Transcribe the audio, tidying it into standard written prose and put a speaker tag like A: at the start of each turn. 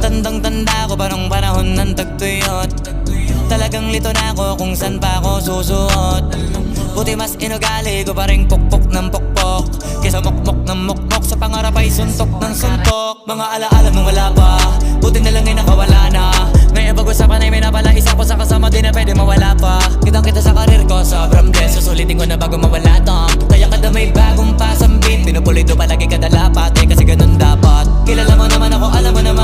A: Tandang-tanda ko parang panahon ng tagtuyot. Talagang lito na ako kung san pa ako susuot. Buti mas inugali ko pa rin pukpok ng pukpok kesa mukmok ng mukmok, sa pangarap ay suntok ng suntok. Mga alaala nung wala pa, buti na lang ay nakawala na. Ngayon pag-usapan ay may napala, isa ko sa kasama di na pwede mawala pa. Kitang kita sa karir ko, sobrang blessed, susulitin ko na bago mawala to. Kaya kada may bagong pasambit, pinupulido palagi kada lapat, kasi ganun dapat. Kilala mo naman ako, alam mo naman